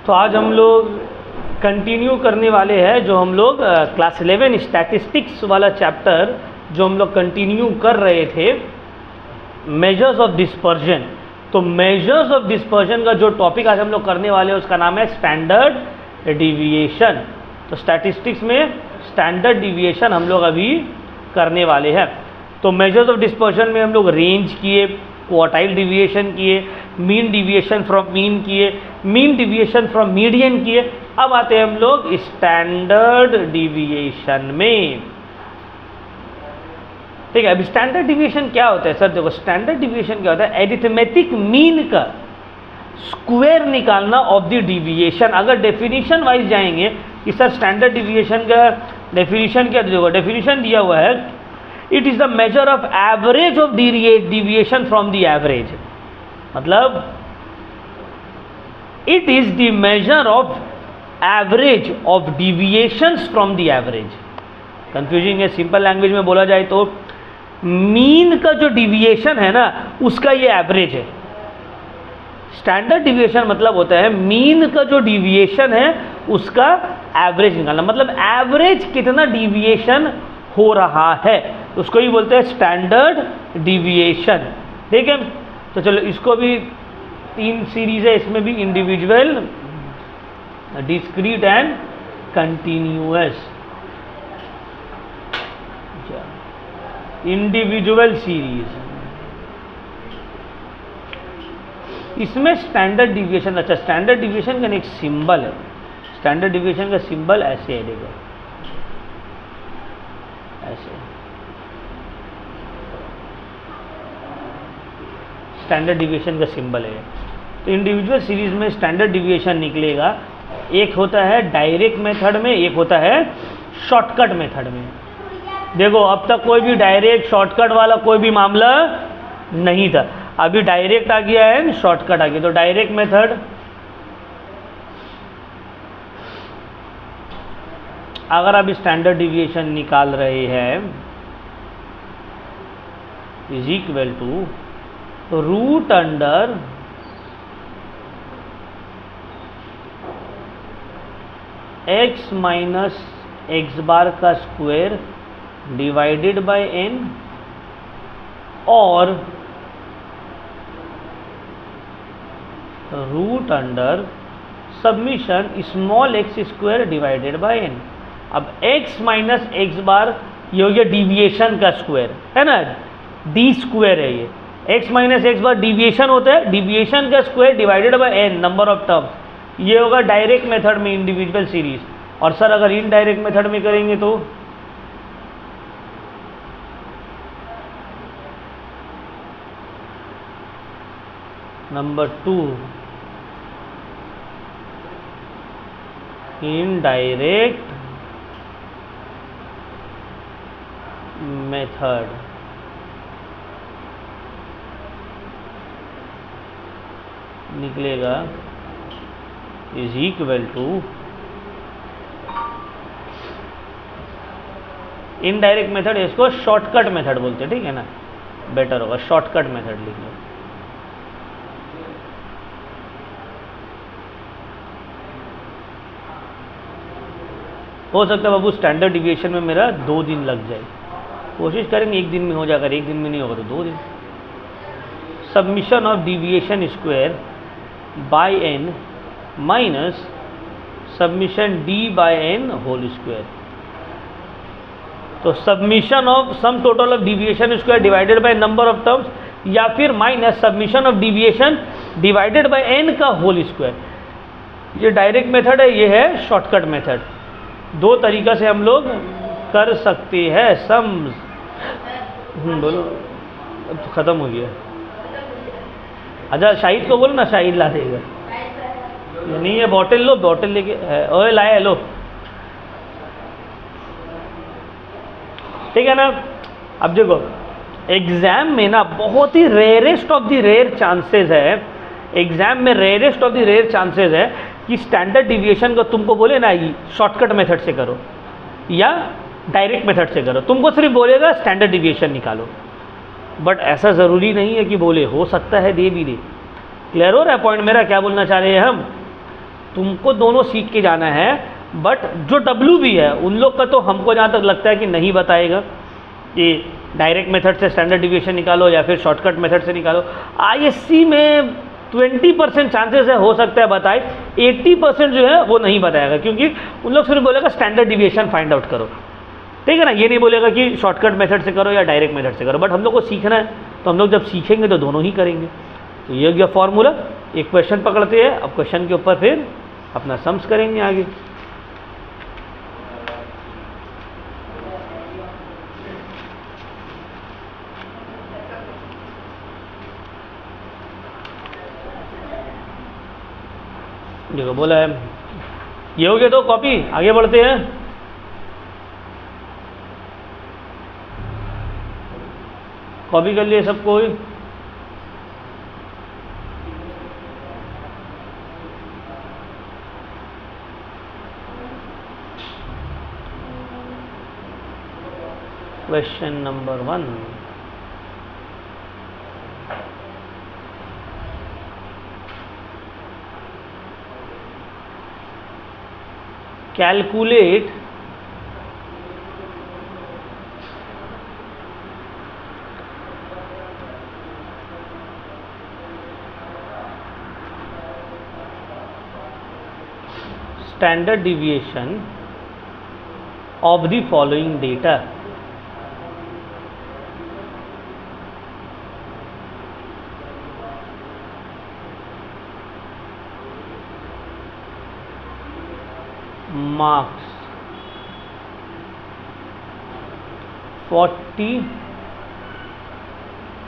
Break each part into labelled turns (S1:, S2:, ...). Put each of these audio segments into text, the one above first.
S1: तो आज हम लोग कंटिन्यू करने वाले हैं जो हम लोग क्लास 11 स्टैटिस्टिक्स वाला चैप्टर जो हम लोग कंटिन्यू कर रहे थे, मेजर्स ऑफ डिस्पर्जन। तो मेजर्स ऑफ डिस्पर्जन का जो टॉपिक आज हम लोग करने वाले हैं उसका नाम है स्टैंडर्ड डिविएशन। तो स्टैटिस्टिक्स में स्टैंडर्ड डिविएशन हम लोग अभी करने वाले हैं। तो मेजर्स ऑफ डिस्पर्जन में हम लोग रेंज किए, क्वार्टाइल डिविएशन किए, मीन डिविएशन फ्रॉम मीन किए, मीन डिविएशन फ्रॉम मीडियन किए। अब आते हैं हम लोग स्टैंडर्ड डिविएशन में। ठीक है, अब स्टैंडर्ड डिविएशन क्या होता है सर? देखो, स्टैंडर्ड डिविएशन क्या होता है? एरिथमेटिक मीन का स्क्वायर निकालना ऑफ द डिविएशन। अगर डेफिनेशन वाइज जाएंगे कि सर स्टैंडर्ड डिविएशन का डेफिनेशन क्या, देखो डेफिनेशन दिया हुआ है, it is the measure of average of deviation from the average. मतलब it is the measure of average of deviations from the average. Confusing है, सिंपल लैंग्वेज में बोला जाए तो मीन का जो डिविएशन है ना उसका ये एवरेज है। स्टैंडर्ड डिविएशन मतलब होता है मीन का जो डिविएशन है उसका एवरेज निकालना। मतलब एवरेज कितना डिविएशन हो रहा है उसको ही बोलते हैं स्टैंडर्ड डिविएशन। ठीक है, तो चलो इसको भी 3 सीरीज है, इसमें भी individual, discrete and continuous. Individual series, इसमें स्टैंडर्ड डिविएशन। अच्छा, स्टैंडर्ड डिविएशन का एक सिंबल है, स्टैंडर्ड डिविएशन का सिंबल ऐसे है, देखो ऐसे स्टैंडर्ड डिविएशन का सिंबल है। तो इंडिविजुअल सीरीज में स्टैंडर्ड डिविएशन निकलेगा। एक होता है डायरेक्ट मेथड में, एक होता है शॉर्टकट मेथड में। देखो, अब तक कोई भी डायरेक्ट शॉर्टकट वाला कोई भी मामला नहीं था, अभी डायरेक्ट आ गया है, शॉर्टकट आ गया। तो डायरेक्ट मेथड, अगर आप स्टैंडर्ड डिविएशन निकाल रहे हैं is equal to root under x minus x bar का स्क्वायर डिवाइडेड बाय n और root under summation small x square divided by n। अब x माइनस एक्स बार ये हो गया डिविएशन का स्क्वायर है ना, डी स्क्वायर है ये। x minus x bar deviation होता है, डिविएशन का square divided by n, number of terms. ये होगा डायरेक्ट मेथड में इंडिविजुअल सीरीज। और सर अगर इनडायरेक्ट मेथड में करेंगे तो नंबर 2 इनडायरेक्ट मेथड। निकलेगा is equal to indirect method, इसको शॉर्टकट मेथड बोलते हैं। ठीक है ना, बेटर होगा शॉर्टकट मेथड लिख लो। हो सकता है बाबू स्टैंडर्ड डिविएशन में मेरा 2 दिन लग जाए, कोशिश करेंगे 1 दिन में हो जाएगा, 1 दिन में नहीं होगा तो 2 दिन। Summation of deviation square by n minus summation d by n whole square. तो summation of sum total of deviation square divided by number of terms, या फिर minus summation of deviation divided by n का whole square. ये direct method है, ये है shortcut method. 2 तरीका से हम लोग कर सकते हैं। सम बोलो, अब तो ख़त्म हो गया। अच्छा, शाहिद को बोलो ना, शाहिद ला देगा। ये नहीं है, बॉटल लो, बॉटल लेके ओए लाए लो। ठीक है ना। अब देखो एग्जाम में ना बहुत ही rarest of the rare chances है, एग्जाम में rarest of the rare chances है कि स्टैंडर्ड डिविएशन को तुमको बोले ना शॉर्टकट मेथड से करो या डायरेक्ट मेथड से करो, तुमको सिर्फ बोलेगा स्टैंडर्ड डिविएशन निकालो। बट ऐसा ज़रूरी नहीं है कि बोले, हो सकता है दे भी दे। क्लियर हो रहा है पॉइंट मेरा, क्या बोलना चाह रहे हैं हम? तुमको दोनों सीख के जाना है, बट जो W भी है उन लोग का तो हमको जहाँ तक लगता है कि नहीं बताएगा कि डायरेक्ट मेथड से स्टैंडर्ड डिविएशन निकालो या फिर शॉर्टकट मेथड से निकालो। ISC में 20% चांसेस है हो सकता है बताए, 80% जो है वो नहीं बताएगा, क्योंकि उन लोग सिर्फ बोलेगा स्टैंडर्ड डिविएशन फाइंड आउट करो, ठीक है ना। ये नहीं बोलेगा कि शॉर्टकट मेथड से करो या डायरेक्ट मेथड से करो, बट हम लोग को सीखना है, तो हम लोग जब सीखेंगे तो दोनों ही करेंगे। तो ये हो गया फॉर्मूला। एक क्वेश्चन पकड़ते हैं, अब क्वेश्चन के ऊपर फिर अपना सम्स करेंगे आगे। देखो बोला है ये हो गया, तो कॉपी आगे बढ़ते हैं। कॉपी कर लिए सबको? Question number 1, calculate standard deviation of the following data. Marks 40,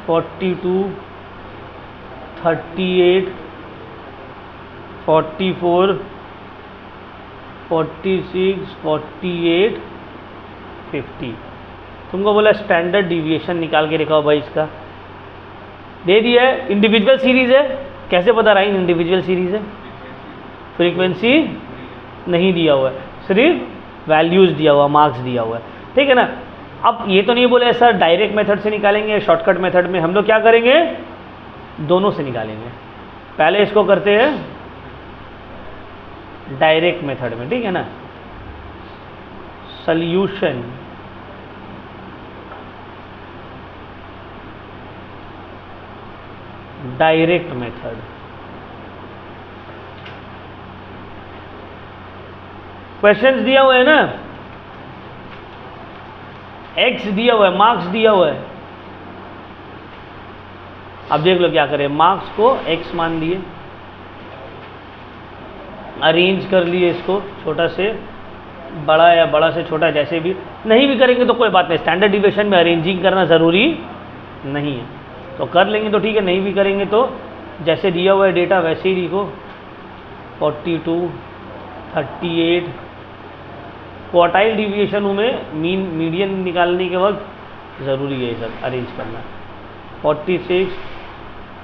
S1: 42, 38, 44, 46, 48, 50। तुमको बोला स्टैंडर्ड डिविएशन निकाल के दिखाओ भाई। इसका दे दिया है, इंडिविजुअल सीरीज है। कैसे पता रहा इंडिविजुअल सीरीज है? फ्रीक्वेंसी नहीं दिया हुआ है, सिर्फ वैल्यूज़ दिया हुआ, मार्क्स दिया हुआ है, ठीक है ना। अब ये तो नहीं बोले सर डायरेक्ट मेथड से निकालेंगे, शॉर्टकट मेथड में। हम लोग क्या करेंगे? दोनों से निकालेंगे। पहले इसको करते हैं डायरेक्ट मेथड में, ठीक है ना। Solution direct method. क्वेश्चंस दिया हुआ है ना, एक्स दिया हुआ है, मार्क्स दिया हुआ है। अब देख लो क्या करें। मार्क्स को एक्स मान लिए, अरेंज कर लिए इसको, छोटा से बड़ा या बड़ा से छोटा, जैसे भी। नहीं भी करेंगे तो कोई बात नहीं, स्टैंडर्ड डिविएशन में अरेंजिंग करना ज़रूरी नहीं है, तो कर लेंगे तो ठीक है। नहीं भी करेंगे तो जैसे दिया हुआ है डेटा वैसे ही लिखो। 42, 38, क्वार्टाइल डिविएशन में मीडियन निकालने के वक्त ज़रूरी है ये सब अरेंज करना। 46,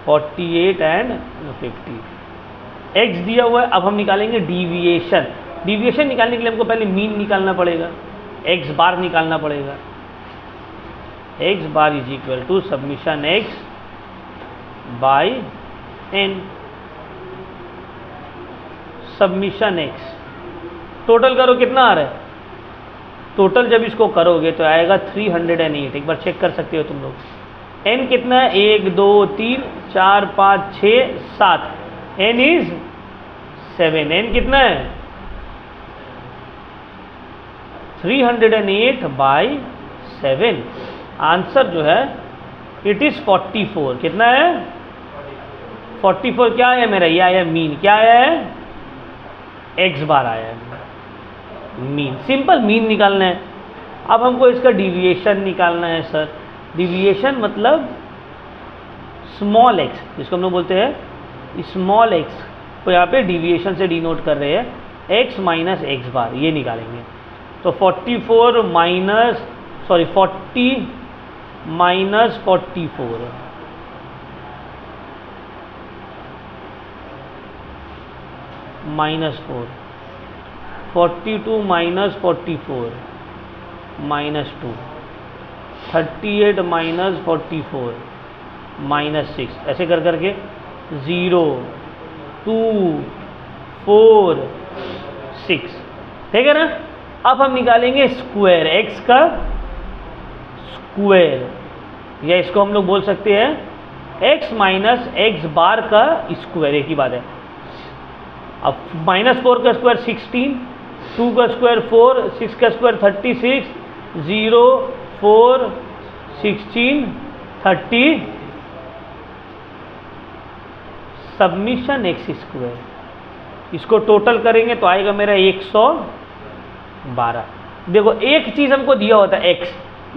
S1: 48 एंड 50। एक्स दिया हुआ है। अब हम निकालेंगे डिविएशन। डिविएशन निकालने के लिए हमको पहले मीन निकालना पड़ेगा, एक्स बार निकालना पड़ेगा। X bar is equal to summation x by n. Summation x total करो कितना आ रहा है। टोटल जब इसको करोगे तो आएगा 308। एक बार चेक कर सकते हो तुम लोग। एन कितना है? 1 2 3 4 5 6 7। N is 7। एन कितना है? 308 बाई 7। आंसर जो है इट इज 44। कितना है? 44 क्या है मेरा? ये आया मीन। क्या आया है? एक्स बार आया है मीन। सिंपल मीन निकालना है। अब हमको इसका डिविएशन निकालना है सर। डिविएशन मतलब स्मॉल एक्स, जिसको हम लोग बोलते हैं स्मॉल एक्स को यहाँ पे डिविएशन से डिनोट कर रहे हैं। एक्स माइनस एक्स बार ये निकालेंगे। तो 44 minus 40 minus 44 minus 4। 42 minus 44 minus 2। 38 minus 44 minus 6। ऐसे कर करके 0 2 4 6, ठीक है ना। अब हम निकालेंगे स्क्वायर, x का स्क्वायर, या इसको हम लोग बोल सकते हैं x माइनस एक्स बार का स्क्वायर, एक ही बात है। अब -4 का स्क्वायर 16, 2 का स्क्वायर 4, 6 का स्क्वायर 36, 0 4 16 30, सबमिशन एक्स स्क्वायर, इसको टोटल करेंगे तो आएगा मेरा 112। देखो एक चीज़ हमको दिया होता है x,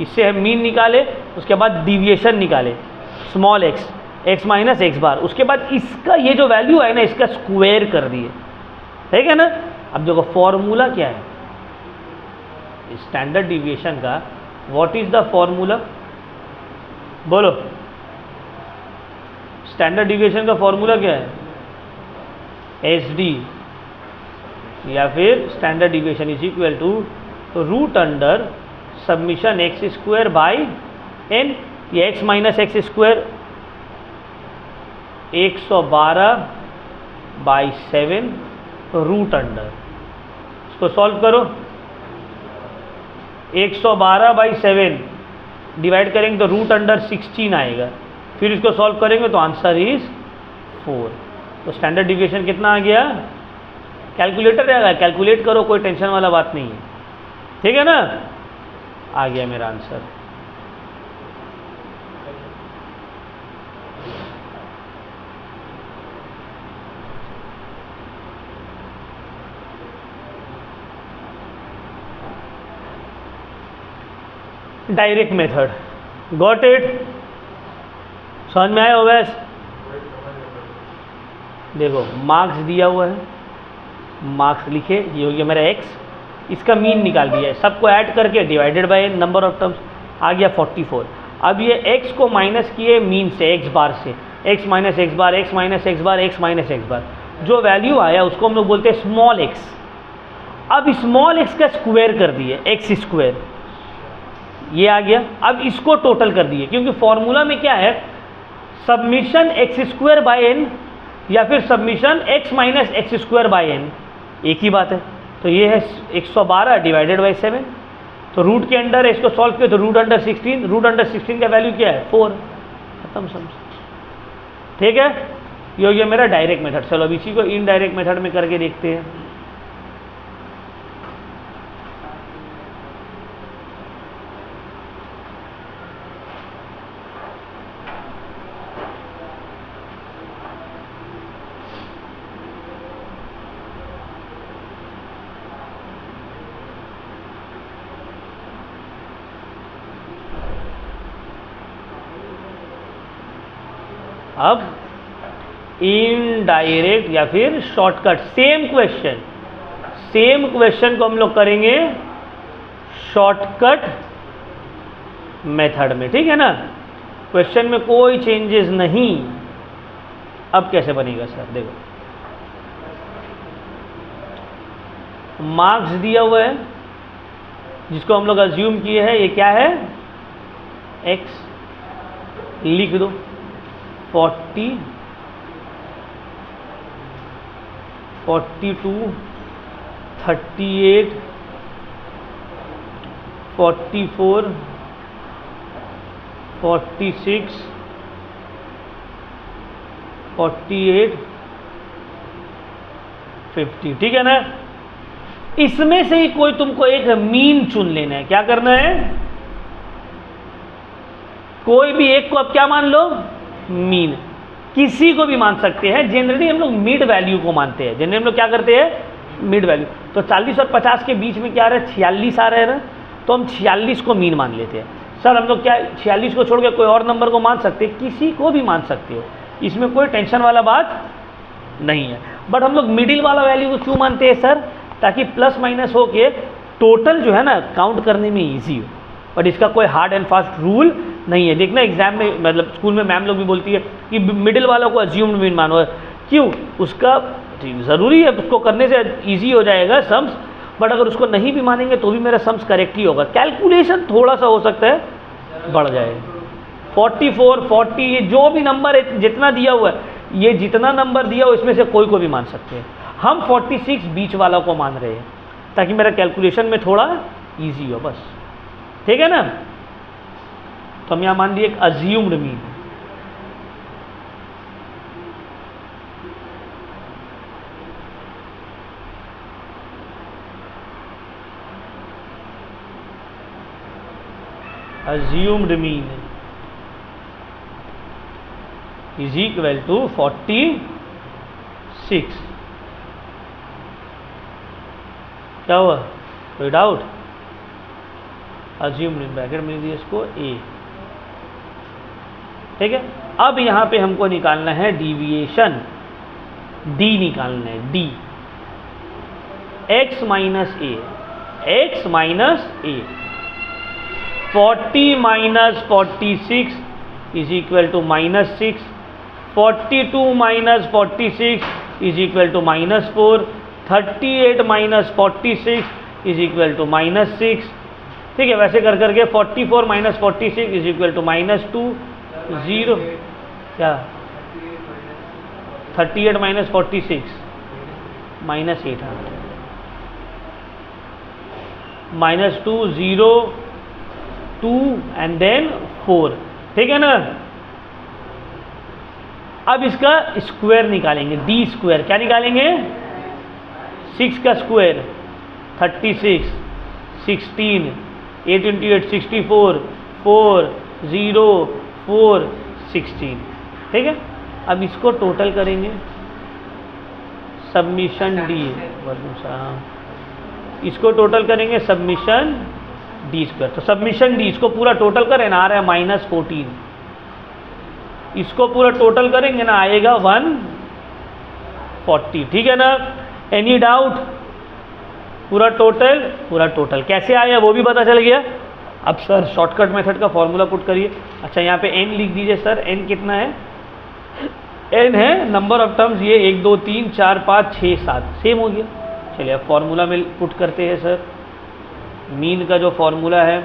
S1: इससे हम मीन निकाले, उसके बाद डिविएशन निकाले small x, x minus x bar, उसके बाद इसका ये जो वैल्यू है ना इसका स्क्वायर कर दिए, ठीक है ना। अब देखो फॉर्मूला क्या है स्टैंडर्ड डिविएशन का, व्हाट इज द फॉर्मूला, बोलो। स्टैंडर्ड डिविएशन का फॉर्मूला क्या है, SD, या फिर standard deviation is equal to root under summation x square by n, ये x minus x square 112/7 root under, इसको सॉल्व करो, 112/7 डिवाइड करेंगे तो रूट अंडर 16 आएगा, फिर इसको सॉल्व करेंगे तो आंसर इज 4। तो स्टैंडर्ड डिविएशन कितना आ गया, कैलकुलेटर आएगा, कैलकुलेट करो, कोई टेंशन वाला बात नहीं है, ठीक है ना। आ गया मेरा answer. Direct method, got it, समझ में आया होगा। देखो मार्क्स दिया हुआ है, मार्क्स लिखे, ये हो गया मेरा x, इसका मीन निकाल दिया है, सबको ऐड करके divided by number of terms, आ गया 44। अब ये x को माइनस किए मीन से, x बार से, x माइनस एक्स बार, x माइनस एक्स बार, x माइनस एक्स बार, जो वैल्यू आया उसको हम लोग बोलते हैं स्मॉल x। अब स्मॉल x का स्क्वायर कर दिए, x स्क्वायर, ये आ गया। अब इसको टोटल कर दिए, क्योंकि फॉर्मूला में क्या है, summation x square by n या फिर summation x minus x square by n, एक ही बात है। तो ये है 112 डिवाइडेड बाई 7, तो रूट के अंडर है, इसको सॉल्व किया तो रूट अंडर 16, रूट अंडर 16 का वैल्यू क्या है 4, खत्म समझ, ठीक है। ये हो गया मेरा डायरेक्ट मेथड। चलो अब इसी को इनडायरेक्ट मेथड में करके देखते हैं। अब इनडायरेक्ट या फिर शॉर्टकट, सेम क्वेश्चन को हम लोग करेंगे शॉर्टकट मेथड में, ठीक है ना। क्वेश्चन में कोई चेंजेस नहीं। अब कैसे बनेगा सर, देखो मार्क्स दिया हुआ है जिसको हम लोग अज्यूम किए हैं, ये क्या है x, लिख दो 40 42 38 44 46 48 50, ठीक है ना। इसमें से ही कोई तुमको एक मीन चुन लेना है। क्या करना है, कोई भी एक को अब क्या मान लो, मीन, किसी को भी मान सकते हैं। जनरली हम लोग मिड वैल्यू को मानते हैं, जनरली हम लोग क्या करते हैं, मिड वैल्यू। तो 40 और 50 के बीच में क्या आ रहा है, 46 आ रहा है ना, तो हम 46 को मीन मान लेते हैं। सर हम लोग क्या 46 को छोड़ के कोई और नंबर को मान सकते हैं, किसी को भी मान सकते हो, इसमें कोई टेंशन वाला बात नहीं है। बट हम लोग मिडिल वाला वैल्यू को क्यों मानते हैं सर, ताकि प्लस माइनस हो के टोटल जो है ना काउंट करने में ईजी हो। बट इसका कोई हार्ड एंड फास्ट रूल नहीं है। देखना एग्जाम में, मतलब स्कूल में मैम लोग भी बोलती है कि मिडिल वालों को अज्यूम्ड मीन मानो, क्यों, उसका ज़रूरी है, उसको करने से इजी हो जाएगा सम्स। बट अगर उसको नहीं भी मानेंगे तो भी मेरा सम्स करेक्ट ही होगा, कैलकुलेशन थोड़ा सा हो सकता है बढ़ जाएगा। 44 40 ये जो भी नंबर है जितना दिया हुआ है, ये जितना नंबर दिया हो इसमें से कोई को भी मान सकते हैं। हम 46 बीच वाला को मान रहे हैं ताकि मेरा कैलकुलेशन में थोड़ा इजी हो बस, ठीक है ना। तो हम यहाँ मान लिए एक assumed mean, assumed mean is equal to 46। क्या हुआ, कोई डाउट? assumed mean ब्रैकेट में दिए इसको a, ठीक है। अब यहाँ पे हमको निकालना है डिविएशन, d निकालना है, d x माइनस a, x माइनस a, 40 minus 46 is equal to minus 6, 42 minus 46 is equal to minus 4, 38 minus 46 is equal to minus 6, ठीक है। वैसे कर करके 44 minus 46 is equal to minus 2, 0 क्या 38 minus 46 minus 8, minus 2, 0, 2 and then 4, ठीक है ना। अब इसका स्क्वायर निकालेंगे, डी स्क्वायर क्या निकालेंगे, 6 का स्क्वायर 36, 16, 8 इंटू 8 64, 4, 0, 4, 16, ठीक है। अब इसको टोटल करेंगे, सबमिशन डी, इसको टोटल करेंगे सबमिशन डी स्क्वायर। तो सबमिशन डी, इसको पूरा टोटल करें ना, आ रहा है माइनस 14, इसको पूरा टोटल करेंगे ना, आएगा 140, ठीक है ना। Any doubt? पूरा टोटल कैसे आया वो भी पता चल गया। अब सर शॉर्टकट मेथड का फॉर्मूला पुट करिए। अच्छा यहाँ पे n लिख दीजिए सर, n कितना है, n है नंबर ऑफ टर्म्स, ये 1 2 3 4 5 6 7, सेम हो गया। चलिए अब फॉर्मूला में पुट करते हैं सर। मीन का जो फॉर्मूला है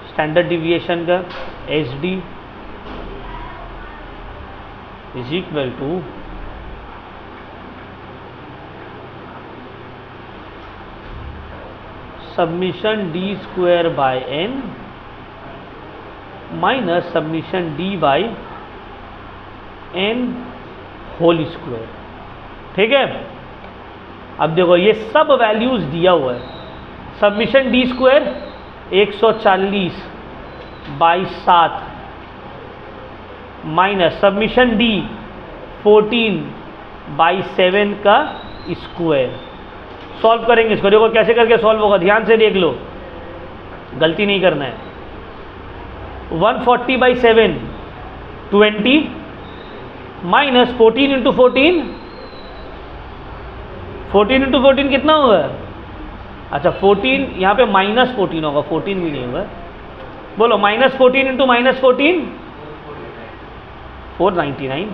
S1: स्टैंडर्ड डिविएशन का, h D is equal to summation d square by n minus summation d by n whole square, ठीक है। अब देखो ये सब वैल्यूज दिया हुआ है। Submission d square 140 by 7 minus summation D 14 by 7 का स्क्वायर। सॉल्व करेंगे इसको, देखो कैसे करके सॉल्व होगा, ध्यान से देख लो, गलती नहीं करना है। 140 बाई 7 20 माइनस 14 इंटू 14, 14 इंटू 14 कितना होगा? अच्छा 14 यहाँ पे माइनस 14 होगा, 14 भी नहीं होगा। बोलो माइनस 14 इंटू माइनस 14, 499।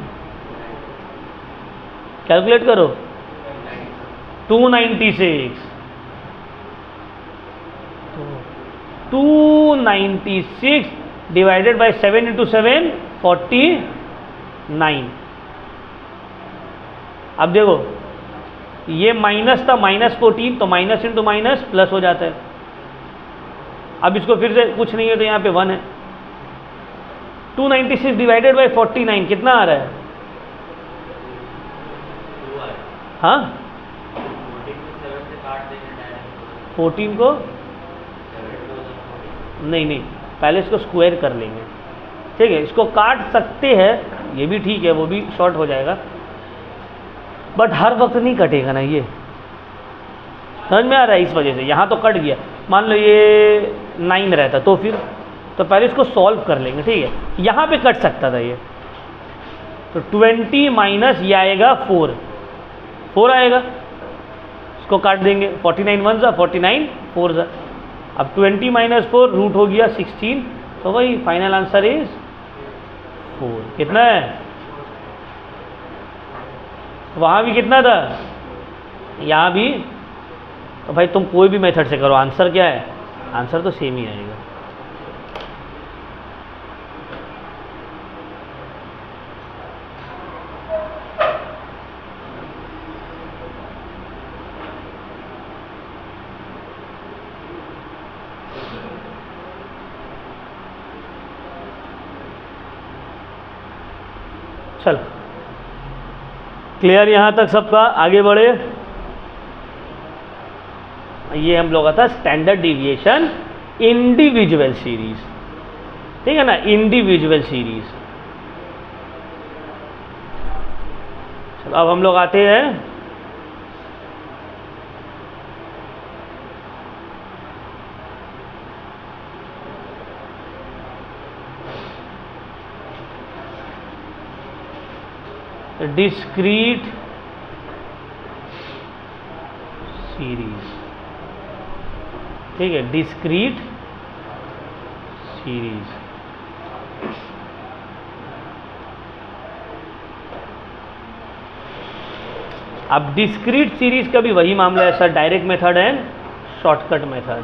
S1: कैलकुलेट करो, 296। 296 डिवाइडेड बाय 7 इंटू 7 49। अब देखो ये माइनस था, माइनस 14, तो माइनस इंटू माइनस प्लस हो जाता है। अब इसको फिर से कुछ नहीं है तो यहाँ पे 1 है। 296 डिवाइडेड बाय 49 कितना आ रहा है? हाँ 14 को नहीं, पहले इसको स्क्वायर कर लेंगे, ठीक है। इसको काट सकते हैं, ये भी ठीक है, वो भी शॉर्ट हो जाएगा, बट हर वक्त नहीं कटेगा ना, ये समझ में आ रहा है। इस वजह से यहाँ तो कट गया, मान लो ये 9 रहता तो फिर तो पहले इसको सॉल्व कर लेंगे, ठीक है। यहाँ पे कट सकता था ये, तो 20 माइनस ये आएगा 4 आएगा, इसको काट देंगे, 49 1 जा 49 4 जा। अब 20 माइनस 4 रूट हो गया 16, तो वही फाइनल आंसर इज 4। कितना है? वहाँ भी कितना था, यहाँ भी। तो भाई तुम कोई भी मेथड से करो, आंसर क्या है? आंसर तो सेम ही आएगा। चल क्लियर यहाँ तक सबका? आगे बढ़े। ये हम लोग का था स्टैंडर्ड डिविएशन इंडिविजुअल सीरीज, ठीक है ना, इंडिविजुअल सीरीज। चलो अब हम लोग आते हैं डिस्क्रीट सीरीज, ठीक है, डिस्क्रीट सीरीज। अब डिस्क्रीट सीरीज का भी वही मामला है sir, direct method and shortcut method.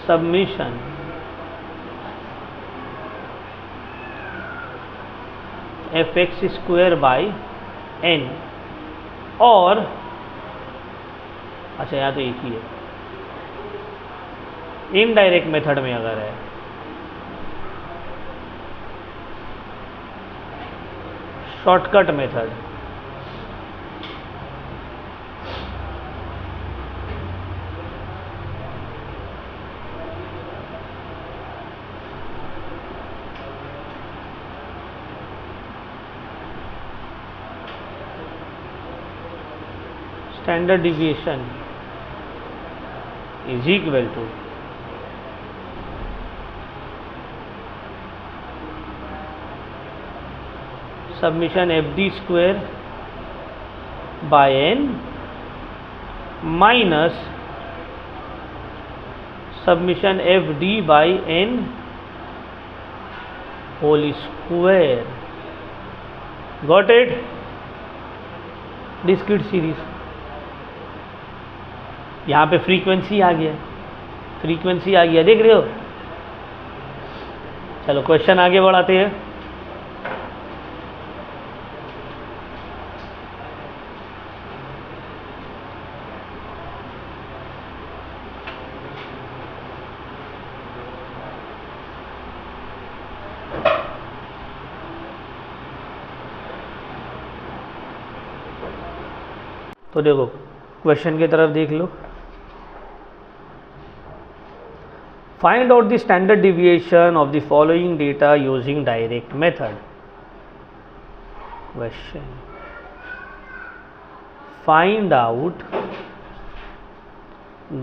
S1: Submission fx square by n, और अच्छा यहाँ तो एक ही है, इनडायरेक्ट मेथड में अगर है shortcut method, standard deviation is equal to summation fd square by n minus summation fd by n whole square. Got it? Discrete series। यहाँ पे फ्रीक्वेंसी आ गया, फ्रीक्वेंसी आ गया, देख रहे हो? चलो क्वेश्चन आगे बढ़ाते हैं। तो देखो क्वेश्चन की तरफ देख लो। Find out the standard deviation of the following data using direct method. Question. Find out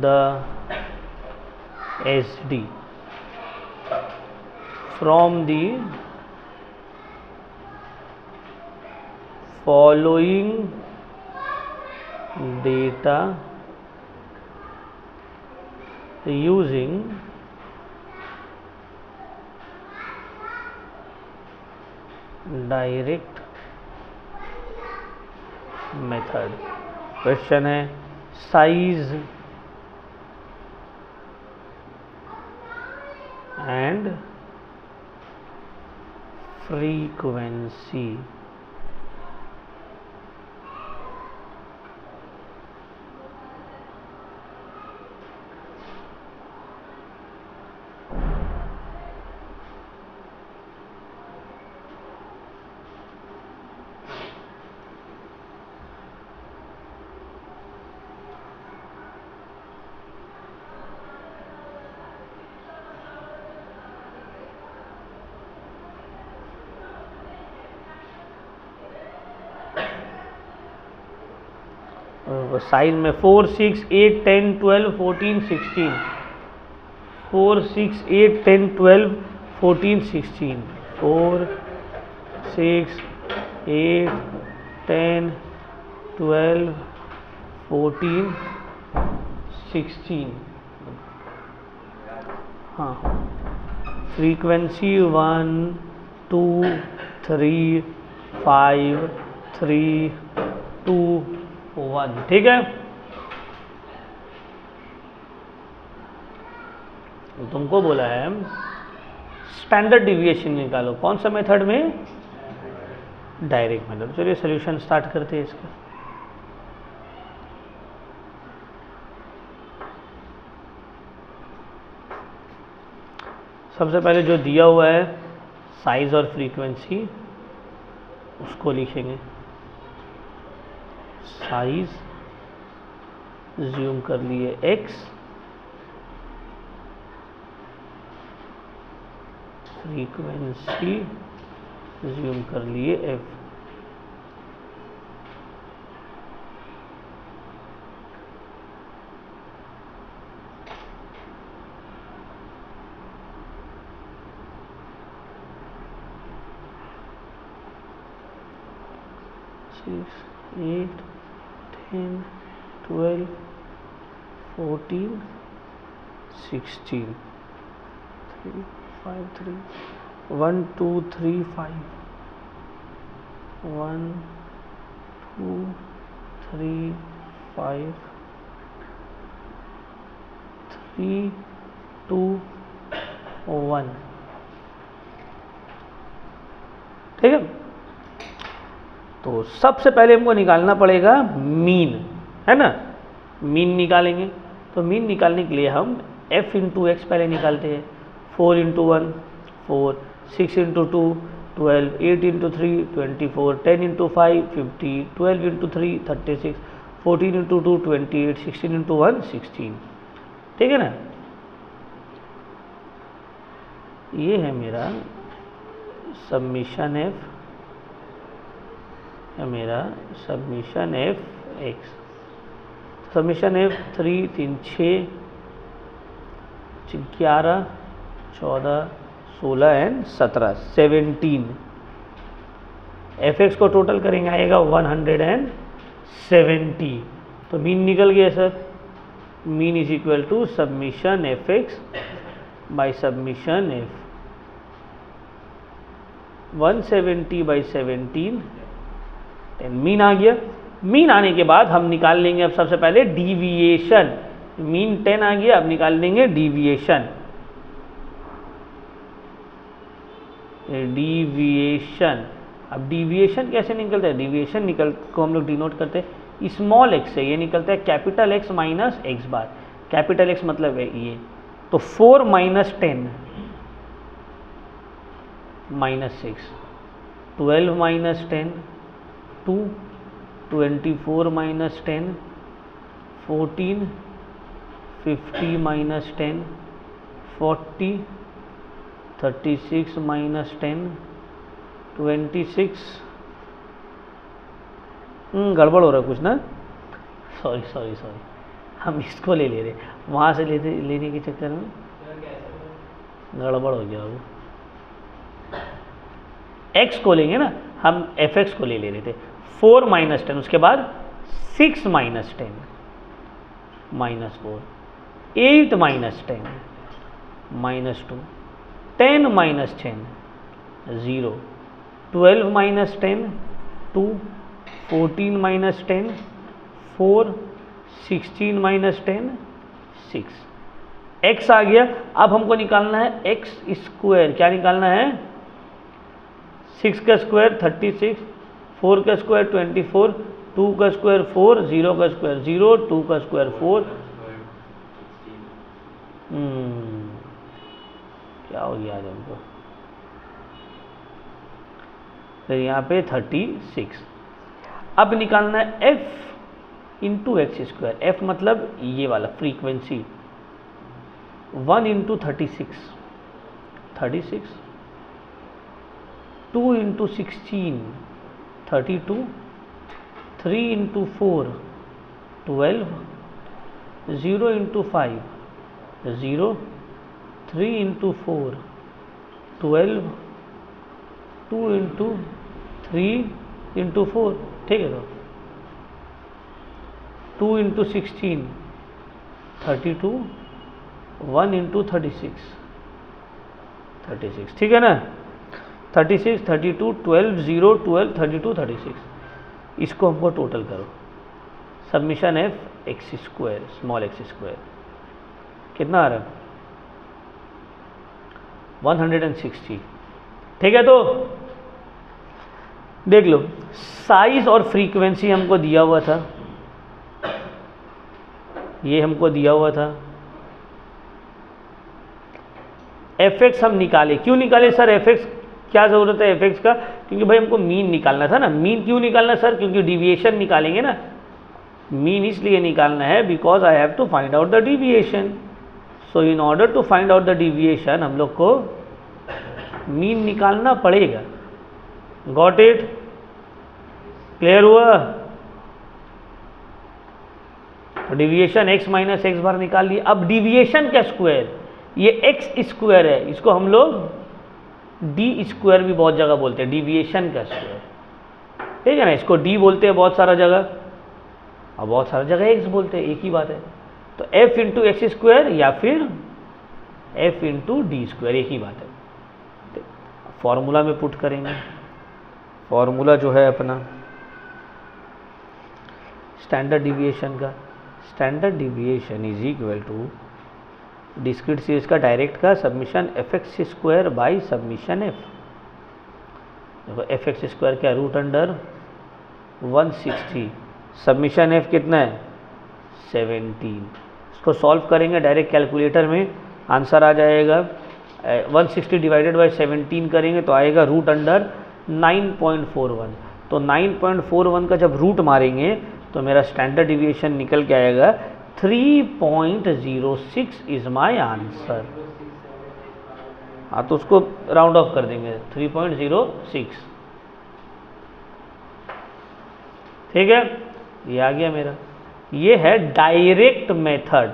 S1: the SD from the following data using direct method. Question है साइज एंड फ्रीक्वेंसी। साइज में 4, 6, 8, 10, 12, 14, 16, 4, 6, 8, 10, 12, 14, 16, 4, 6, 8, 10, 12, 14, 16। हाँ, फ्रीक्वेंसी 1, 2, 3, 5, 3, 2, 1, ठीक है। तुमको बोला है स्टैंडर्ड डिविएशन निकालो, कौन सा मेथड में? Direct method. चलिए सोल्यूशन स्टार्ट करते हैं इसका। सबसे पहले जो दिया हुआ है साइज और फ्रीक्वेंसी उसको लिखेंगे। साइज ज़ूम कर लिए x, फ्रीक्वेंसी ज़ूम कर लिए f। Six, 8, 10, 12, 14, 16, 3, 5, 3, 1, 2, 3, 5, 1, 2, 3, 5, 3, 2, 1। ठीक है, तो सबसे पहले हमको निकालना पड़ेगा मीन, है ना। मीन निकालेंगे तो मीन निकालने के लिए हम f इंटू एक्स पहले निकालते हैं। 4 into 1 4, 6 into 2 12, 8 into 3 24, 10 into 5 50, 12 into 3 36, 14 into 2 28, 16 into 1 16। ठीक है ना, ये है मेरा सबमिशन f, मेरा summation f x। Summation f 3 3 6 11 14 16 and 17 17। fx को टोटल करेंगे आएगा 170। तो मीन निकल गया sir. Mean is equal to submission fx by submission f। 170 by 17 10। Mean आ गया। मीन आने के बाद हम निकाल लेंगे अब सबसे पहले डीविएशन। मीन 10 आ गया, अब निकाल लेंगे डीविएशन। डीविएशन, अब डीविएशन कैसे निकलता है? डीविएशन निकल को हम लोग डिनोट करते हैं स्मॉल एक्स से। ये निकलता है कैपिटल एक्स माइनस एक्स बार। कैपिटल एक्स मतलब है ये, तो 4 minus 10 minus 6, 12 minus 10 2, 24 minus 10 14, 50 minus 10 40, 36 minus 10 26। गड़बड़ हो रहा है कुछ ना, सॉरी हम इसको ले रहे, वहाँ से लेने के चक्कर में गड़बड़ हो गया। वो x को लेंगे ना, हम fx को ले रहे थे। 4 माइनस 10, उसके बाद 6 minus 10 minus 4, 8 minus 10 minus 2, 10 minus 10 0, 12 minus 10 2, 14 minus 10 4, 16 minus 10 6। x आ गया। अब हमको निकालना है x स्क्वायर। क्या निकालना है? 6 का स्क्वायर 36, 4 का स्क्वायर 24, 2 का स्क्वायर 4, 0 का स्क्वायर 0, 2 का स्क्वायर 4। क्या हो गया आज हमको? फिर यहाँ पे 36। अब निकालना है f into x square. f मतलब ये वाला frequency. 1 into 36 36, 2 into 16 32, 3 into 4 12, 0 into 5 0, 3 into 4 12, 2 into 3 into 4। ठीक है, तो 2 इंटू 16 32, 1 इंटू 36 36। ठीक है ना, 36 32 12 0 12 32 36। इसको हमको टोटल करो। Submission f x square small x square कितना आ रहा है? 160। ठीक है, तो देख लो, साइज और फ्रीक्वेंसी हमको दिया हुआ था, ये हमको दिया हुआ था। एफ एक्स हम निकाले, क्यों निकाले सर एफ एक्स, क्या ज़रूरत है एफ एक्स का? क्योंकि भाई हमको मीन निकालना था ना। मीन क्यों निकालना सर? क्योंकि डिविएशन निकालेंगे ना। मीन इसलिए निकालना है because I have to find out the deviation. So in order to find out the deviation हम लोग को मीन निकालना पड़ेगा। Got it? क्लियर हुआ? Deviation x minus x bar निकाल लिया। अब डिविएशन का स्क्वायर, ये x स्क्वायर है, इसको हम लोग डी स्क्वायर भी बहुत जगह बोलते हैं, डिविएशन का स्क्वायर, ठीक है ना। इसको डी बोलते हैं बहुत सारा जगह, और बहुत सारा जगह x बोलते हैं, एक ही बात है। तो f इंटू एक्स स्क्वायर या फिर f इंटू डी स्क्वायर, एक ही बात है। फॉर्मूला में पुट करेंगे। फॉर्मूला जो है अपना स्टैंडर्ड डिविएशन का, standard deviation is equal to discrete series का डायरेक्ट का summation f x square by summation f. देखो एफ एक्स स्क्वायर क्या, रूट अंडर 160, सबमिशन एफ कितना है 17। इसको सॉल्व करेंगे डायरेक्ट कैलकुलेटर में, आंसर आ जाएगा 160 डिवाइडेड बाई 17 करेंगे तो आएगा रूट अंडर 9.41। तो 9.41 का जब रूट मारेंगे तो मेरा स्टैंडर्ड डिविएशन निकल के आएगा 3.06 इज माई आंसर। हाँ तो उसको राउंड ऑफ कर देंगे 3.06, ठीक है। ये आ गया मेरा। ये है डायरेक्ट मेथड,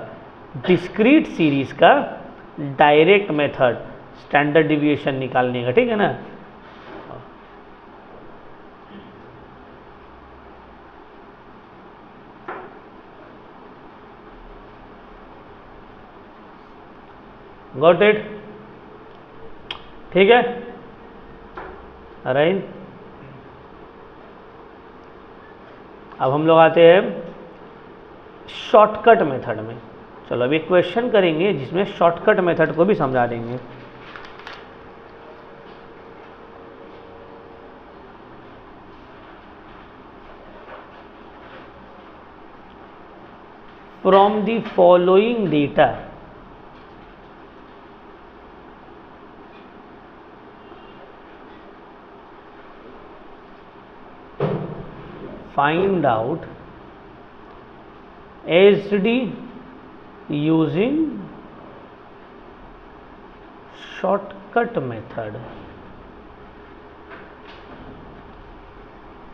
S1: डिस्क्रीट सीरीज का डायरेक्ट मेथड स्टैंडर्ड डिविएशन निकालने का, ठीक है ना। Got it? ठीक है, राइट। अब हम लोग आते हैं शॉर्टकट मेथड में। चलो अब एक क्वेश्चन करेंगे जिसमें शॉर्टकट मेथड को भी समझा देंगे। From the following data find out SD using shortcut method।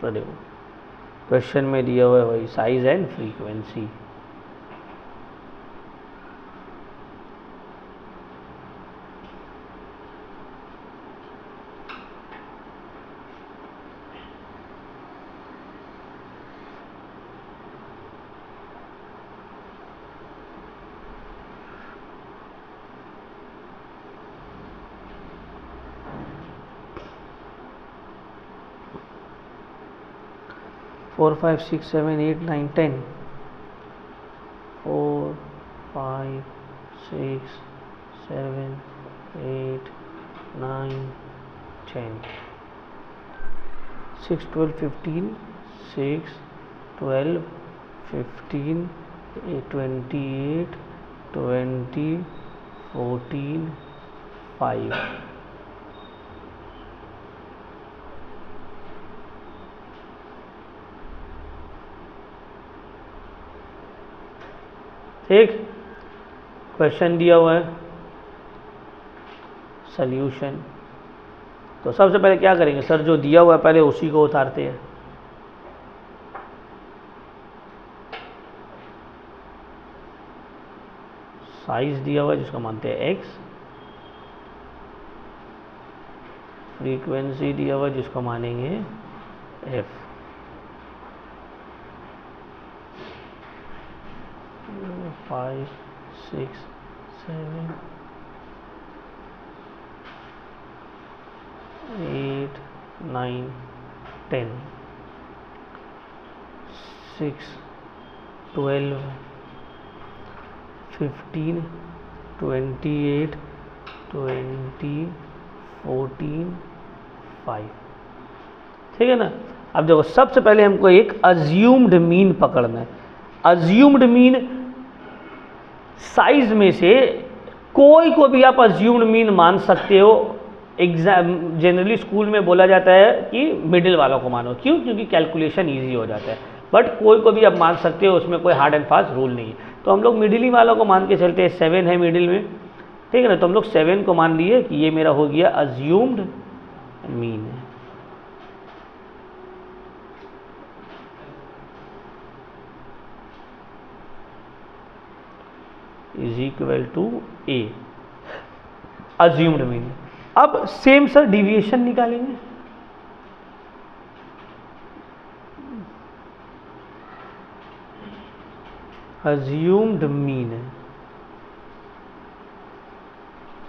S1: तो देखो क्वेश्चन में दिया हुआ है वही साइज एंड फ्रीक्वेंसी। फोर 5 6 7 8 9 10, 4 5 6 7 8 9 10, 6 12 15 6 12 15 28 20 14 5। ठीक, क्वेश्चन दिया हुआ है, सॉल्यूशन। तो सबसे पहले क्या करेंगे सर, जो दिया हुआ है पहले उसी को उतारते हैं। साइज दिया हुआ है जिसको मानते हैं x, फ्रीक्वेंसी दिया हुआ है जिसको मानेंगे f। 5 6 7 8 9 10, 6 12 15 28 20 14 5। ठीक है ना। अब देखो सबसे पहले हमको एक अज्यूम्ड मीन पकड़ना है। अज्यूम्ड मीन साइज में से कोई को भी आप अज्यूम्ड मीन मान सकते हो। एग्जाम जनरली स्कूल में बोला जाता है कि मिडिल वालों को मानो, क्यों? क्योंकि कैलकुलेशन ईजी हो जाता है। बट कोई को भी आप मान सकते हो, उसमें कोई हार्ड एंड फास्ट रूल नहीं है। तो हम लोग मिडिल ही वालों को मान के चलते हैं। 7 है मिडिल में, ठीक है ना। तो हम लोग 7 को मान लिए कि ये मेरा हो गया अज्यूम्ड मीन है। Is equal to a, assumed mean. अब सेम सर डिविएशन निकालेंगे। Assumed mean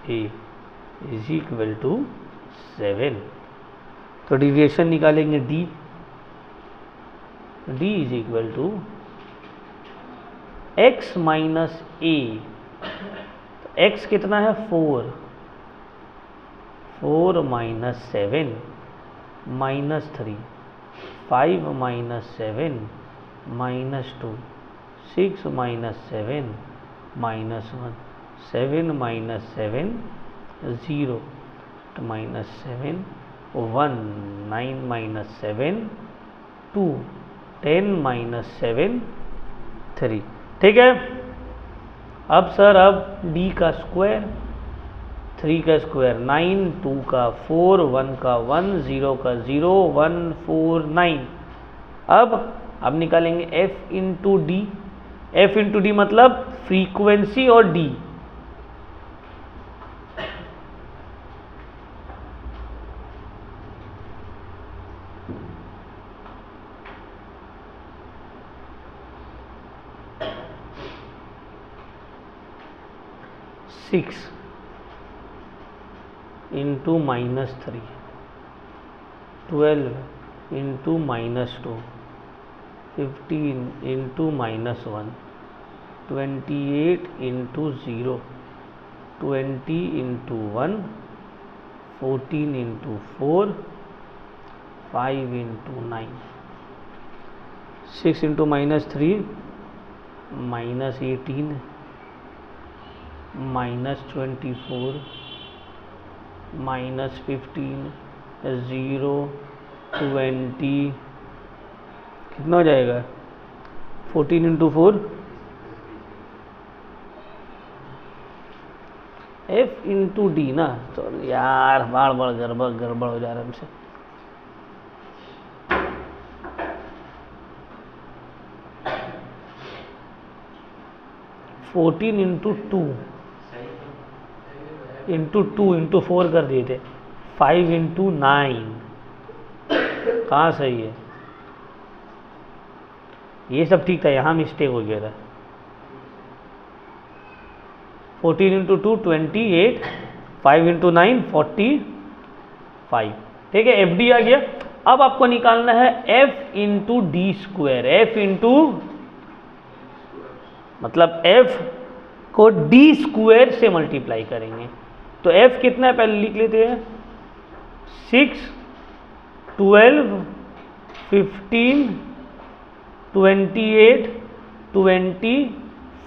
S1: a is equal to 7, तो डिविएशन निकालेंगे d. D is equal to x minus a. X कितना है? 4, 4 minus 7 minus 3, 5 minus 7 minus 2, 6 minus 7 minus 1, 7 minus 7 0, minus 7 1, 9 minus 7 2, 10 minus 7 3। ठीक है। अब sir अब d का स्क्वायर, 3 का स्क्वायर 9, 2 का 4, 1 का 1, 0 का 0, 1 4 9। अब निकालेंगे f into D. f into D मतलब फ्रीक्वेंसी और d। Six into minus 3, 12 into minus 2, 15 into minus 1, 28 into 0, 20 into 1, 14 into 4, 5 into 9। 6 into minus 3 minus 18 minus 24 minus 15 0 20 कितना हो जाएगा? 14 इंटू 4 एफ इंटू डी ना। तो यार बार बार गड़बड़ हो जा रहा है हमसे। फोर्टीन इंटू 2 इंटू 2 इंटू 4 कर दिए थे। 5 इंटू 9 कहाँ सही है? ये सब ठीक था, यहाँ मिस्टेक हो गया था। 14 इंटू 2 28, 5 इंटू 9 45। ठीक है, एफ डी आ गया। अब आपको निकालना है F into D square. F into मतलब एफ को डी स्क्वायर से मल्टीप्लाई करेंगे। तो एफ कितना है पहले लिख लेते हैं। 6 12 15 28 20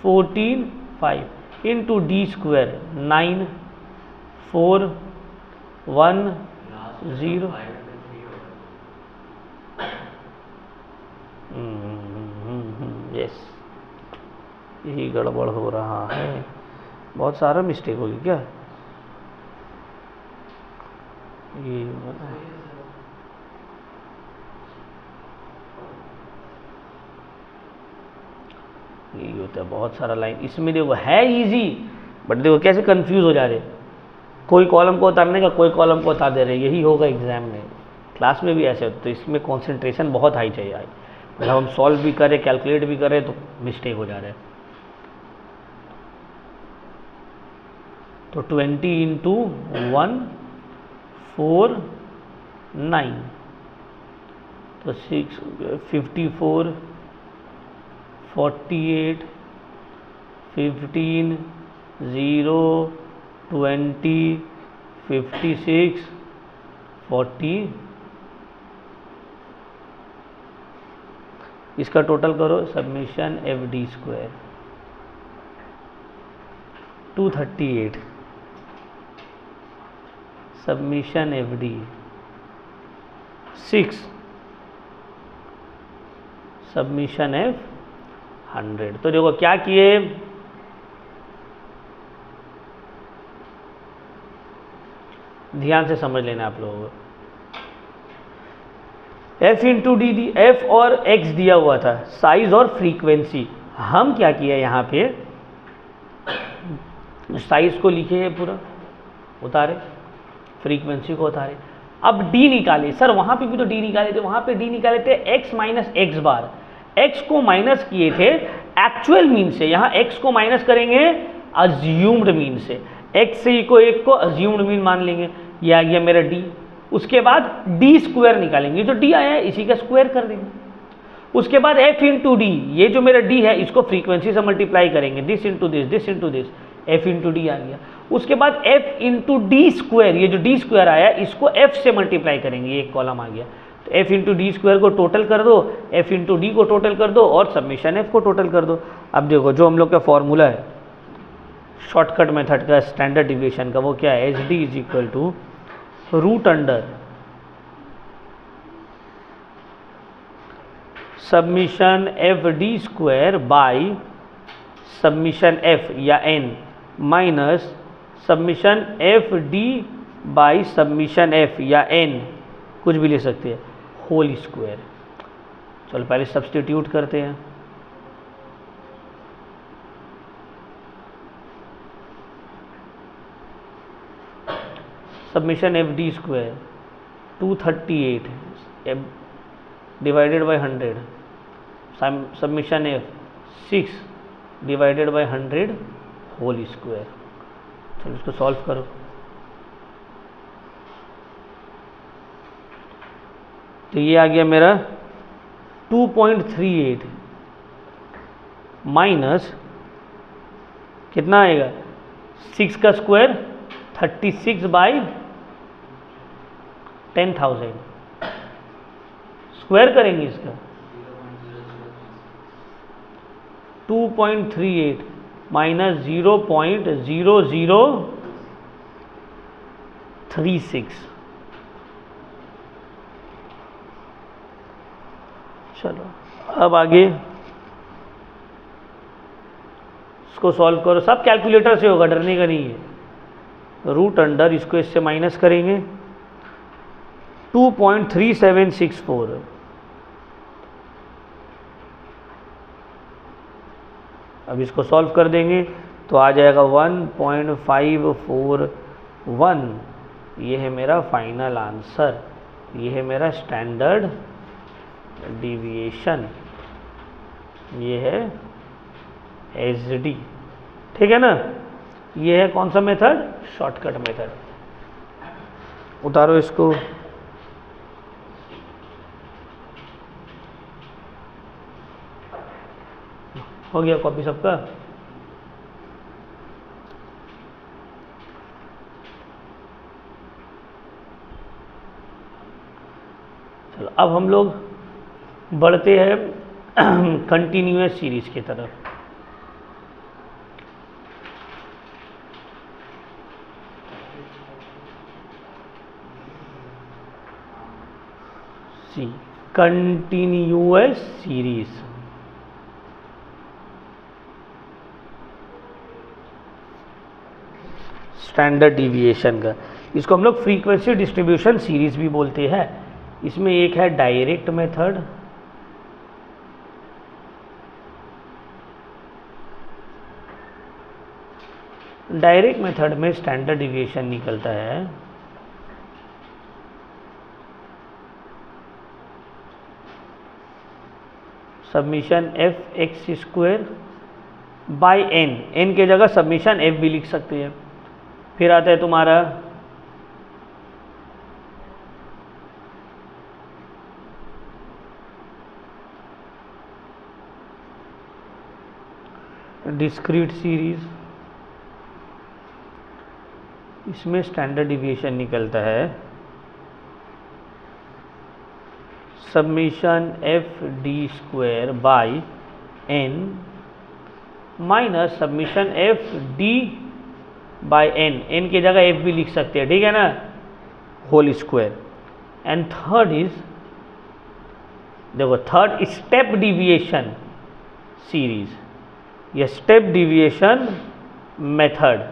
S1: 14 5 इंटू डी स्क्वायर 9 4 1 0। यस, यही गड़बड़ हो रहा है। बहुत सारा मिस्टेक होगी क्या? ये होता है बहुत सारा लाइन इसमें। देखो है इजी, बट देखो कैसे कंफ्यूज हो जा रहे। कोई कॉलम को उतारने का, कोई कॉलम को उतार दे रहे। यही होगा एग्जाम में, क्लास में भी ऐसे होता है। तो इसमें कंसंट्रेशन बहुत हाई चाहिए। मतलब हम सॉल्व भी करें, कैलकुलेट भी करें, तो मिस्टेक हो जा रहा है। तो 20 इंटू 1 4 9, तो 6 54 48 15 0 20 56 40 इसका टोटल करो, submission F D square 238, submission F D 6, submission F 100। तो देखो क्या किए, ध्यान से समझ लेना आप लोगों को। एफ इंटू डी, एफ और एक्स दिया हुआ था, साइज और फ्रीक्वेंसी। हम क्या किया यहाँ पे, साइज को लिखे है पूरा, उतारे, फ्रीक्वेंसी को उतारे। अब डी निकाले, सर वहाँ पे भी तो डी निकाले थे, वहाँ पे डी निकाले थे एक्स माइनस एक्स बार। एक्स को माइनस किए थे एक्चुअल मीन से, यहाँ एक्स को माइनस करेंगे अज्यूम्ड मीन से। एक्स से को एक को अज्यूम्ड मीन मान लेंगे, ये आ गया मेरा डी। उसके बाद डी स्क्वायर निकालेंगे, जो डी आया है इसी का स्क्वायर कर देंगे। उसके बाद एफ इंटू डी, ये जो मेरा डी है इसको फ्रीक्वेंसी से मल्टीप्लाई करेंगे, this into this, this into this, F into D आ गया। उसके बाद एफ इंटू डी स्क्वायर, ये जो डी स्क्वायर आया इसको एफ से मल्टीप्लाई करेंगे, ये एक कॉलम आ गया। तो एफ इंटू डी स्क्वायर को टोटल कर दो, एफ इंटू डी को टोटल कर दो और सबमिशन एफ को टोटल कर दो। अब देखो जो हम लोग का फॉर्मूला है शॉर्टकट मेथड का, स्टैंडर्ड डिविएशन का, वो क्या है, H D is equal to root under summation F D square by summation F या N minus summation F D by summation F या एन, कुछ भी ले सकते हैं, होल स्क्वायर। चलो पहले सब्स्टिट्यूट करते हैं। Summation F D square 238 divided by 100, summation f 6 divided by 100 whole square. चलो इसको सॉल्व करो। तो ये आ गया मेरा 2.38 माइनस कितना आएगा, 6 का स्क्वायर 36 बाई 10,000, स्क्वायर करेंगे इसका 2.38 माइनस 0.0036। चलो अब आगे इसको सॉल्व करो, सब कैलकुलेटर से होगा, डरने का नहीं है। रूट अंडर इसको इससे माइनस करेंगे 2.3764, अब इसको सॉल्व कर देंगे तो आ जाएगा 1.541। ये है मेरा फाइनल आंसर, ये है मेरा स्टैंडर्ड डिविएशन, ये है एच डी। ठीक है ना, ये है कौन सा मेथड, शॉर्टकट मेथड। उतारो इसको, हो गया कॉपी सबका। चलो अब हम लोग बढ़ते हैं कंटिन्यूअस सीरीज की तरफ। सी कंटिन्यूअस सीरीज, स्टैंडर्ड डिविएशन का, इसको हम लोग फ्रीक्वेंसी डिस्ट्रीब्यूशन सीरीज भी बोलते हैं। इसमें एक है डायरेक्ट मेथड, डायरेक्ट मेथड में स्टैंडर्ड डिविएशन निकलता है summation f x square by n, n के जगह सबमिशन एफ भी लिख सकते हैं। फिर आता है तुम्हारा डिस्क्रीट सीरीज, इसमें स्टैंडर्ड डिविएशन निकलता है summation F D square by n minus summation F D by n की जगह एफ भी लिख सकते हैं, ठीक है ना, whole square. And third is, देखो थर्ड स्टेप डिविएशन सीरीज, ये step deviation method.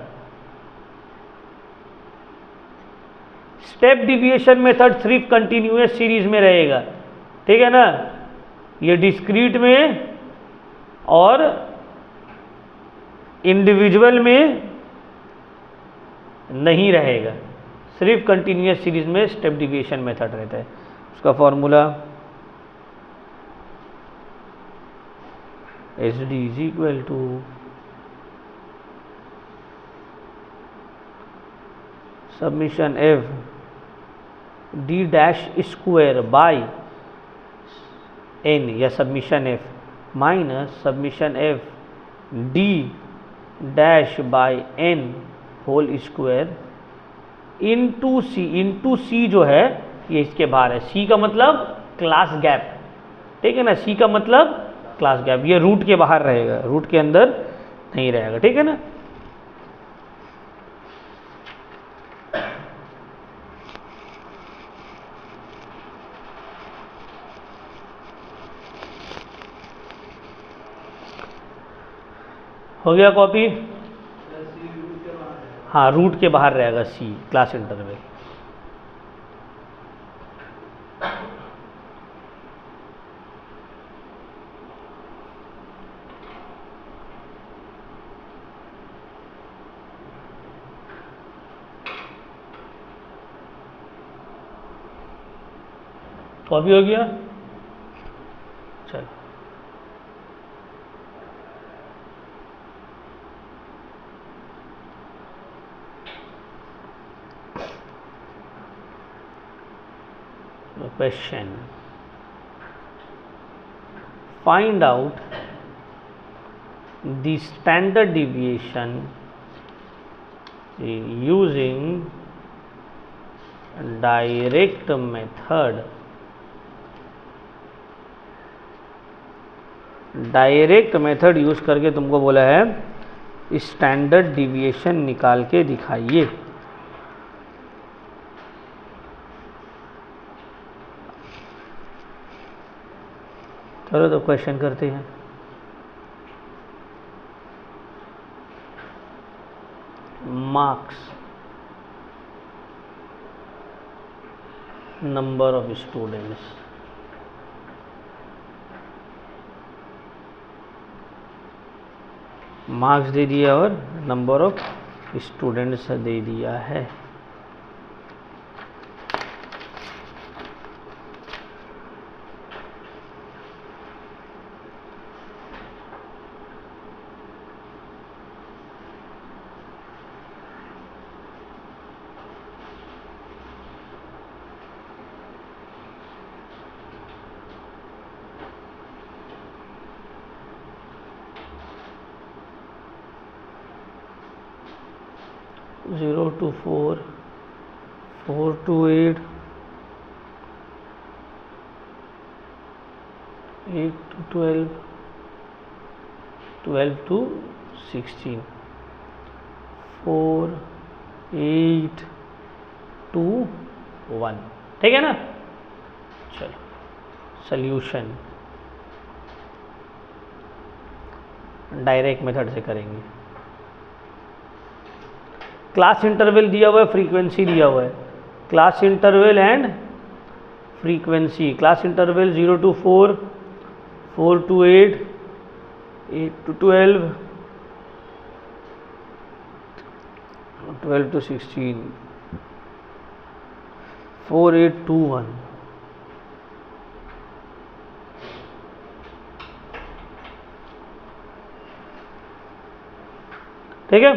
S1: Step deviation method सिर्फ कंटिन्यूअस सीरीज में रहेगा, ठीक है ना, ये डिस्क्रीट में और इंडिविजुअल में नहीं रहेगा, सिर्फ कंटिन्यूअस सीरीज में स्टेप डिविएशन मेथड रहता है। उसका formula H D is equal to summation F D dash square by N या summation F minus summation F D dash by N whole square into C जो है ये इसके बाहर है। सी का मतलब क्लास गैप, ठीक है ना, सी का मतलब क्लास गैप, ये रूट के बाहर रहेगा, रूट के अंदर नहीं रहेगा, ठीक है ना। हो गया कॉपी? हाँ, रूट के बाहर रहेगा सी, क्लास इंटरवल। कॉपी हो गया? चलो question, find out the standard deviation using direct method। Direct method use करके तुमको बोला है स्टैंडर्ड डिविएशन निकाल के दिखाइए। चलो तो क्वेश्चन करते हैं। Marks, number of students, marks दे दिया और नंबर ऑफ स्टूडेंट्स दे दिया है। Zero to 4, 4 to 8, 8 to 12, 12 to 16, 4, 8 to 1, ठीक है ना। चलो सॉल्यूशन डायरेक्ट मेथड से करेंगे। क्लास इंटरवल दिया हुआ है, फ्रीक्वेंसी दिया हुआ है, class interval and frequency. Class interval 0 to 4, 4 to 8, 8 to 12, 12 to 16, 4, 8 to 1। ठीक है,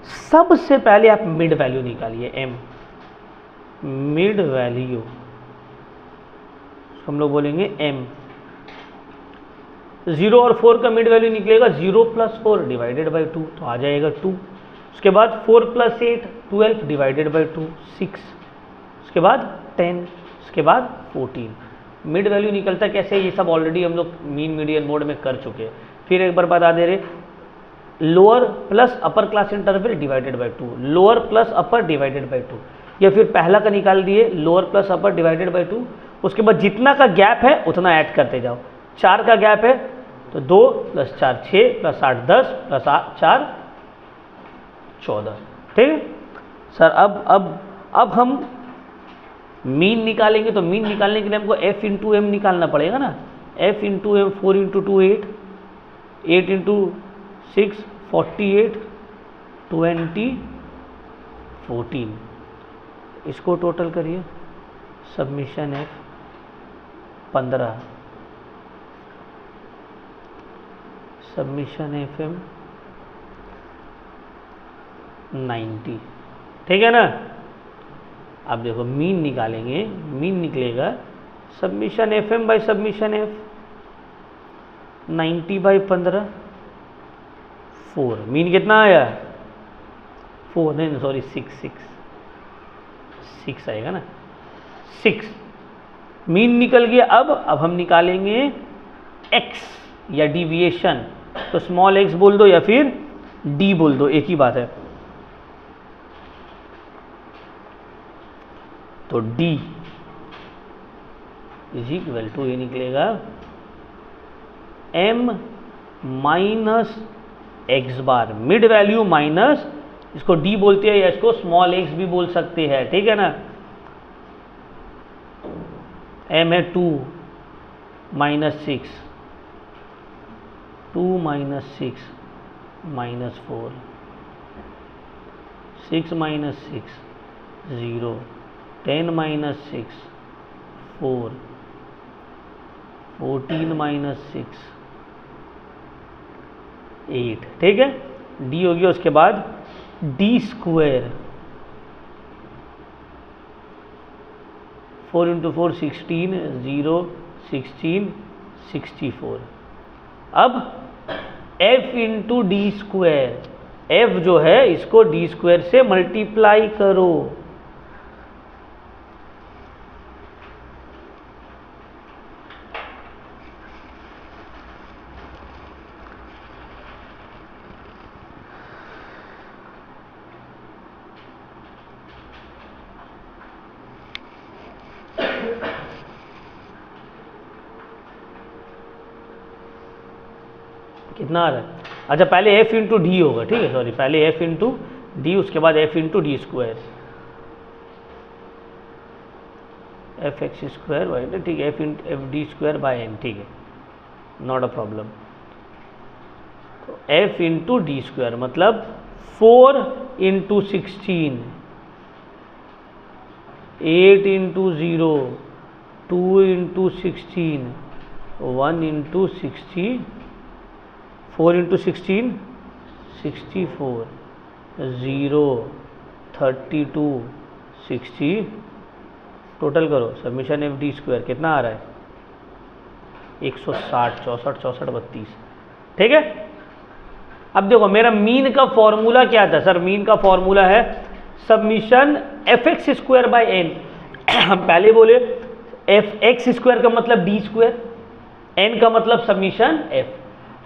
S1: सबसे पहले आप मिड वैल्यू निकालिए, एम मिड वैल्यू हम लोग बोलेंगे एम। 0 और 4 का मिड वैल्यू निकलेगा 0 + 4 डिवाइडेड बाई 2, तो आ जाएगा 2। उसके बाद 4 + 8 12 डिवाइडेड बाई 2 6, उसके बाद 10, उसके बाद 14। मिड वैल्यू निकलता कैसे, ये सब ऑलरेडी हम लोग मीन मीडियन मोड में कर चुके हैं। फिर एक बार बता दे रहे, lower plus upper class interval divided by 2, lower plus upper divided by 2, या फिर पहला का निकाल दिए lower plus upper divided by 2, उसके बाद जितना का गैप है उतना ऐड करते जाओ। 4 का गैप है तो 2 + 4 6 + 8 10 + 4 14। ठीक है सर। अब हम मीन निकालेंगे, तो मीन निकालने के लिए हमको f × m निकालना पड़ेगा ना। f × m 4 × 2 8, 8 × 6 48, 20 14। इसको टोटल करिए, सबमिशन f 15, सबमिशन fm 90। ठीक है ना। अब देखो मीन निकालेंगे, मीन निकलेगा submission fm by submission f 90/15 4। Mean कितना आया 4, नहीं सॉरी 6 आएगा ना, 6 मीन निकल गया। अब हम निकालेंगे x या डिविएशन, तो स्मॉल x बोल दो या फिर d बोल दो, एक ही बात है। तो d = ये निकलेगा m माइनस x बार, मिड वैल्यू माइनस, इसको d बोलते हैं या इसको स्मॉल x भी बोल सकते हैं। ठीक है ना। m है 2 - 6, 2 - 6 - 4, 6 - 6 0, 10 - 6 4, 14 - 6 8। ठीक है, d हो गया। उसके बाद d स्क्वायर 4 × 4 16 0 16 64। अब f × d स्क्वायर, f जो है इसको d स्क्वायर से मल्टीप्लाई करो। कितना आ रहा है? अच्छा पहले f × d होगा। ठीक है, सॉरी, पहले f × d, उसके बाद f × d square, fx square by, ठीक है, f d square by n। ठीक है, नॉट अ प्रॉब्लम। तो f × d स्क्वायर मतलब 4 × 16, 8 × 0, 2 × 16, 1 × 60, 4 × 16 64, 0 32 60। टोटल करो, सबमिशन f d स्क्वायर कितना आ रहा है 160, 64 64 32। ठीक है। अब देखो मेरा मीन का फॉर्मूला क्या था सर, मीन का फॉर्मूला है submission fx square by n। हम पहले बोले fx स्क्वायर का मतलब d स्क्वायर, n का मतलब सबमिशन f।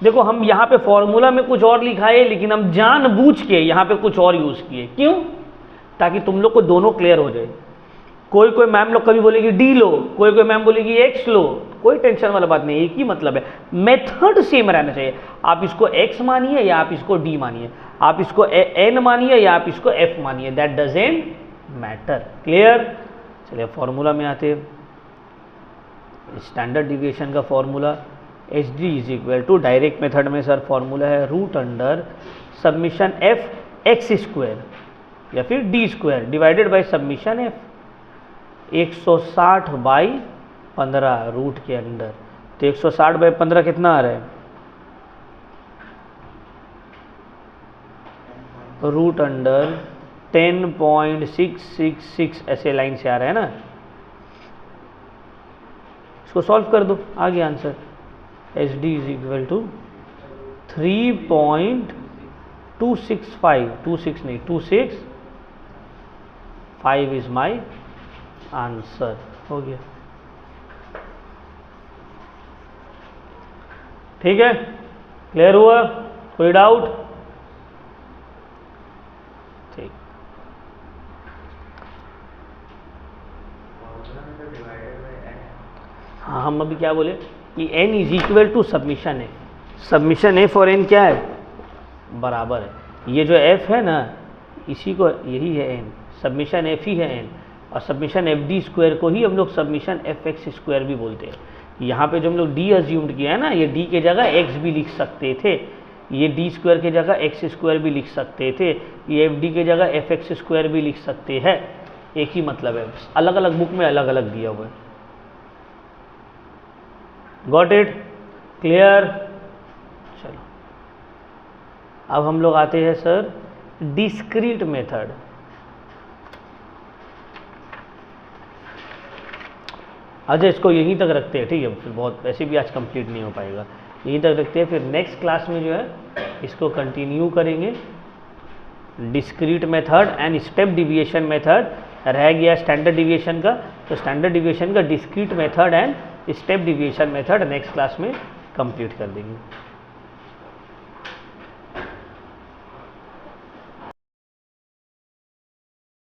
S1: देखो हम यहाँ पे फॉर्मूला में कुछ और लिखा है, लेकिन हम जानबूझ के यहाँ पे कुछ और यूज किए। क्यों? ताकि तुम लोग को दोनों क्लियर हो जाए। कोई मैम लोग कभी बोलेगी d लो, कोई मैम बोलेगी x लो, कोई टेंशन वाला बात नहीं, एक ही मतलब है, मेथड सेम रहना चाहिए। आप इसको x मानिए या आप इसको d मानिए, आप इसको n मानिए या आप इसको f मानिए, दैट डजंट मैटर। क्लियर? चलिए फॉर्मूला में आते हैं। स्टैंडर्ड डिविएशन का फॉर्मूला HD = डायरेक्ट मेथड में सर फॉर्मूला है √अंडर सबमिशन f x स्क्वायर या फिर d square divided by submission f 160/15 root के अंदर। तो 160/15 कितना आ रहा है √अंडर 10.666, ऐसे लाइन से आ रहा है ना। इसको सॉल्व कर दो, आ गया आंसर। HD = 3.265, 26 नहीं 265 इज माई आंसर। हो गया। ठीक है, क्लियर हुआ? कोई डाउट? ठीक, हाँ हम अभी क्या बोले कि n is equal to summation है, सबमिशन f और n क्या है, बराबर है। ये जो f है ना, इसी को, यही है n, सबमिशन f ही है n, और सबमिशन एफ डी स्क्वायर को ही हम लोग सबमिशन एफ एक्स स्क्वायर भी बोलते हैं। यहाँ पे जो हम लोग d अज्यूम्ड किया है ना, ये d के जगह x भी लिख सकते थे, ये d स्क्वायर के जगह एक्स स्क्वायर भी लिख सकते थे, ये एफ डी के जगह एफ एक्स स्क्वायर भी लिख सकते हैं, एक ही मतलब है, अलग अलग बुक में अलग अलग दिया हुआ है। Got it? क्लियर? चलो अब हम लोग आते हैं सर डिस्क्रीट मेथड। अच्छा इसको यहीं तक रखते हैं, ठीक है, फिर बहुत वैसे भी आज कंप्लीट नहीं हो पाएगा, यहीं तक रखते हैं, फिर नेक्स्ट क्लास में जो है इसको कंटिन्यू करेंगे। Discrete method and step deviation method रह गया स्टैंडर्ड डिविएशन का, तो स्टैंडर्ड डिविएशन का discrete method and step deviation method next class में कंप्लीट कर देंगे।